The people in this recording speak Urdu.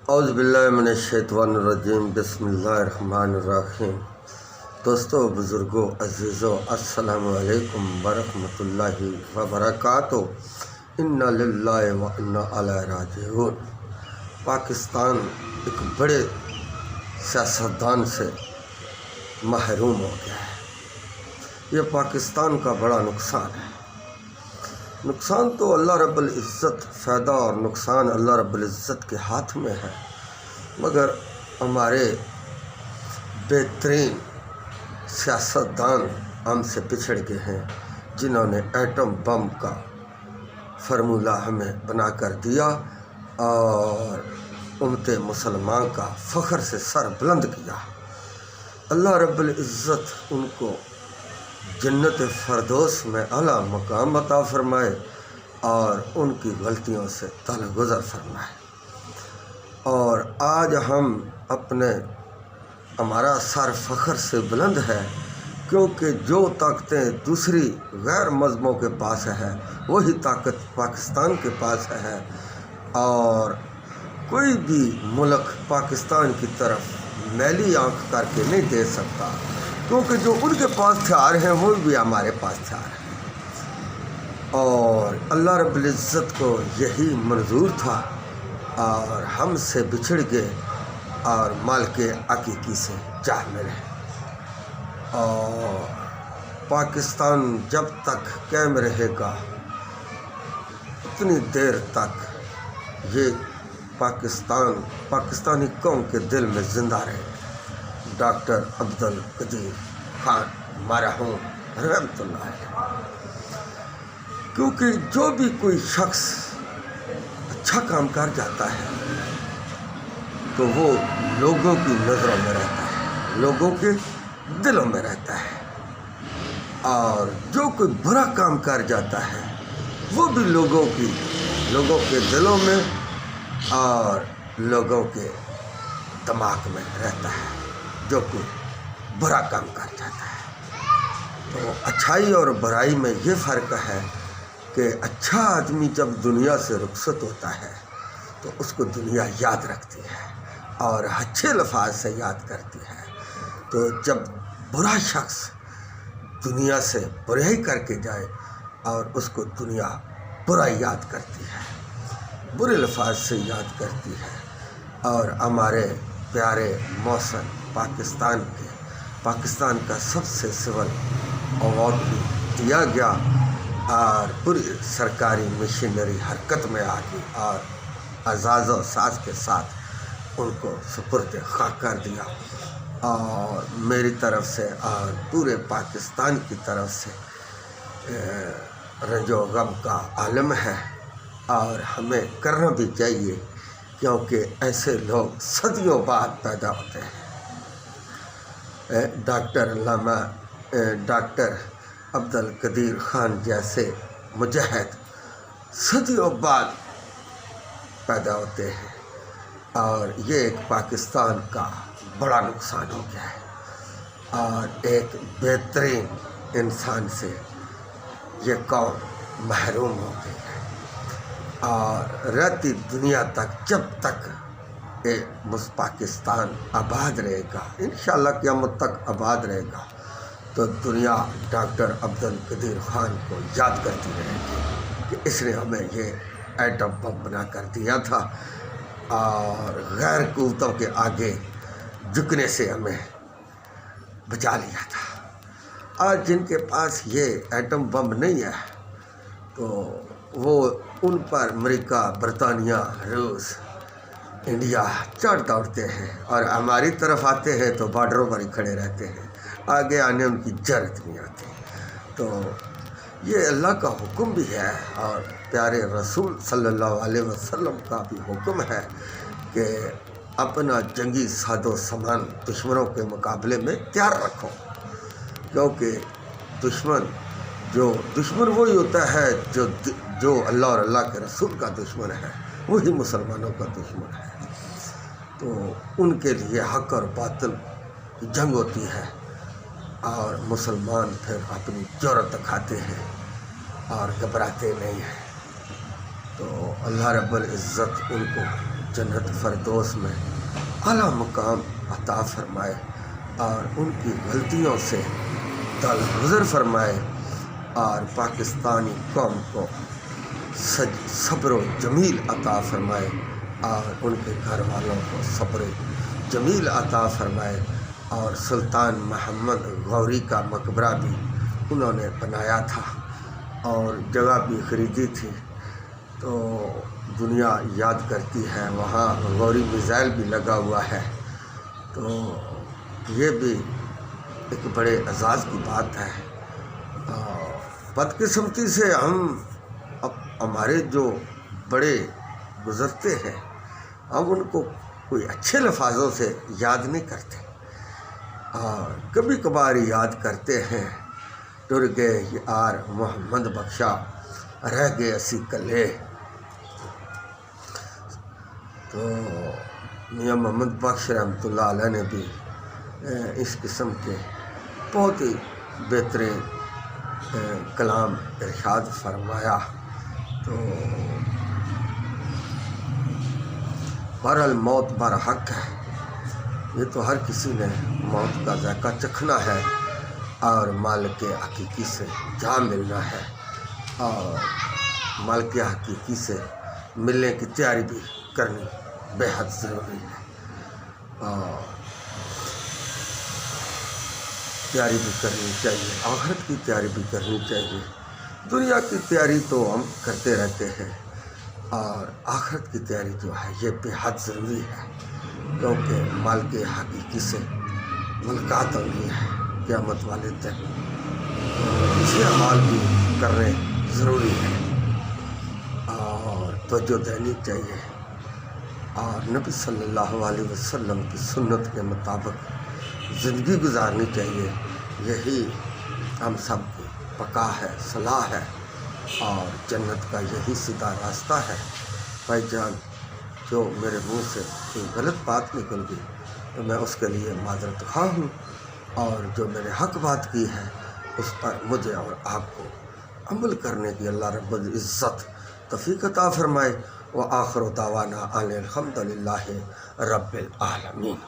اعوذ باللہ من الشیطان الرجیم، بسم اللہ الرحمن الرحیم۔ دوستو، بزرگوں، عزیزوں، السلام علیکم ورحمۃ اللہ وبرکاتہ۔ انا للہ و انا الیہ راجعون۔ پاکستان ایک بڑے سیاستدان سے محروم ہو گیا ہے۔ یہ پاکستان کا بڑا نقصان ہے۔ نقصان تو اللہ رب العزت، فائدہ اور نقصان اللہ رب العزت کے ہاتھ میں ہے، مگر ہمارے بہترین سیاستدان ہم سے بچھڑ گئے ہیں، جنہوں نے ایٹم بم کا فارمولہ ہمیں بنا کر دیا اور امت مسلمان کا فخر سے سر بلند کیا۔ اللہ رب العزت ان کو جنت فردوس میں اعلیٰ مقام عطا فرمائے اور ان کی غلطیوں سے درگزر فرمائے۔ اور آج ہمارا سر فخر سے بلند ہے، کیونکہ جو طاقتیں دوسری غیر مذہبوں کے پاس ہے وہی طاقت پاکستان کے پاس ہے، اور کوئی بھی ملک پاکستان کی طرف میلی آنکھ کر کے نہیں دے سکتا، کیونکہ جو ان کے پاس ہتھیار ہیں وہ بھی ہمارے پاس ہتھیار ہیں۔ اور اللہ رب العزت کو یہی منظور تھا اور ہم سے بچھڑ گئے اور مالک حقیقی سے جا ملے۔ اور پاکستان جب تک قائم رہے گا اتنی دیر تک یہ پاکستانی قوم کے دل میں زندہ رہے گا۔ ڈاکٹر عبدالقدیر خان مرحوم رحمۃ اللہ علیہ، کیونکہ جو بھی کوئی شخص اچھا کام کر جاتا ہے تو وہ لوگوں کی نظروں میں رہتا ہے، لوگوں کے دلوں میں رہتا ہے، اور جو کوئی برا کام کر جاتا ہے وہ بھی لوگوں کے دلوں میں اور لوگوں کے دماغ میں رہتا ہے، جو کوئی برا کام کر جاتا ہے۔ تو اچھائی اور برائی میں یہ فرق ہے کہ اچھا آدمی جب دنیا سے رخصت ہوتا ہے تو اس کو دنیا یاد رکھتی ہے اور اچھے الفاظ سے یاد کرتی ہے، تو جب برا شخص دنیا سے برائی کر کے جائے اور اس کو دنیا برا یاد کرتی ہے، برے الفاظ سے یاد کرتی ہے۔ اور ہمارے پیارے محسن پاکستان کا سب سے سول اوارڈ بھی دیا گیا اور پوری سرکاری مشینری حرکت میں آ گئی اور اعزاز و ساز کے ساتھ ان کو سپرد خاک کر دیا۔ اور میری طرف سے اور پورے پاکستان کی طرف سے رنج و غم کا عالم ہے، اور ہمیں کرنا بھی چاہیے، کیونکہ ایسے لوگ صدیوں بعد پیدا ہوتے ہیں۔ ڈاکٹر عبدالقدیر خان جیسے مجاہد صدیوں بعد پیدا ہوتے ہیں، اور یہ ایک پاکستان کا بڑا نقصان ہو گیا ہے، اور ایک بہترین انسان سے یہ قوم محروم ہو گئی ہے، اور رہتی دنیا تک جب تک پاکستان آباد رہے گا، انشاءاللہ قیامت تک آباد رہے گا، تو دنیا ڈاکٹر عبدالقدیر خان کو یاد کرتی رہے گی کہ اس نے ہمیں یہ ایٹم بم بنا کر دیا تھا اور غیر قوتوں کے آگے جھکنے سے ہمیں بچا لیا تھا۔ آج جن کے پاس یہ ایٹم بم نہیں ہے تو وہ ان پر امریکہ، برطانیہ، روس، انڈیا چڑھ دوڑتے ہیں، اور ہماری طرف آتے ہیں تو بارڈروں پر ہی کھڑے رہتے ہیں، آگے آنے ان کی جرأت نہیں آتی۔ تو یہ اللہ کا حکم بھی ہے اور پیارے رسول صلی اللہ علیہ وسلم کا بھی حکم ہے کہ اپنا جنگی ساز و سامان دشمنوں کے مقابلے میں تیار رکھو، کیونکہ دشمن وہی ہوتا ہے جو اللہ اور اللہ کے رسول کا دشمن ہے، وہی مسلمانوں کا دشمن ہے۔ تو ان کے لیے حق اور باطل کی جنگ ہوتی ہے، اور مسلمان پھر اپنی جرأت دکھاتے ہیں اور گھبراتے نہیں ہیں۔ تو اللہ رب العزت ان کو جنت فردوس میں اعلیٰ مقام عطا فرمائے اور ان کی غلطیوں سے درگزر فرمائے اور پاکستانی قوم کو صبر و جمیل عطا فرمائے اور ان کے گھر والوں کو صبر جمیل عطا فرمائے۔ اور سلطان محمد غوری کا مقبرہ بھی انہوں نے بنایا تھا اور جگہ بھی خریدی تھی، تو دنیا یاد کرتی ہے، وہاں غوری میزائل بھی لگا ہوا ہے، تو یہ بھی ایک بڑے اعزاز کی بات ہے۔ بدقسمتی سے ہمارے جو بڑے گزرتے ہیں ہم ان کو کوئی اچھے لفظوں سے یاد نہیں کرتے، اور کبھی کبھار یاد کرتے ہیں، ٹر گئے یار محمد بخشا رہ گئے اسی کلے۔ تو میاں محمد بخش رحمۃ اللہ علیہ نے بھی اس قسم کے بہت ہی بہترین کلام ارشاد فرمایا۔ تو بہرحال موت برحق ہے، یہ تو ہر کسی نے موت کا ذائقہ چکھنا ہے اور مالک حقیقی سے جا ملنا ہے، اور مالک حقیقی سے ملنے کی تیاری بھی کرنی بے حد ضروری ہے، اور تیاری بھی کرنی چاہیے، آخرت کی تیاری بھی کرنی چاہیے۔ دنیا کی تیاری تو ہم کرتے رہتے ہیں، اور آخرت کی تیاری جو ہے یہ بے حد ضروری ہے، کیونکہ مالک حقیقی سے ملاقات ہونی ہے قیامت والے دن، اچھے اعمال بھی کرنے ضروری ہے اور توجہ دینی چاہیے، اور نبی صلی اللہ علیہ وسلم کی سنت کے مطابق زندگی گزارنی چاہیے۔ یہی ہم سب کی بقا ہے، صلاح ہے، اور جنت کا یہی سیدھا راستہ ہے۔ بھائی جان، جو میرے منہ سے کوئی غلط بات نکل گئی تو میں اس کے لیے معذرت خواہ ہوں، اور جو میں نے حق بات کی ہے اس پر مجھے اور آپ کو عمل کرنے کی اللہ رب العزت توفیق عطا فرمائے۔ وآخر دعوانا ان الحمد للہ رب العالمین۔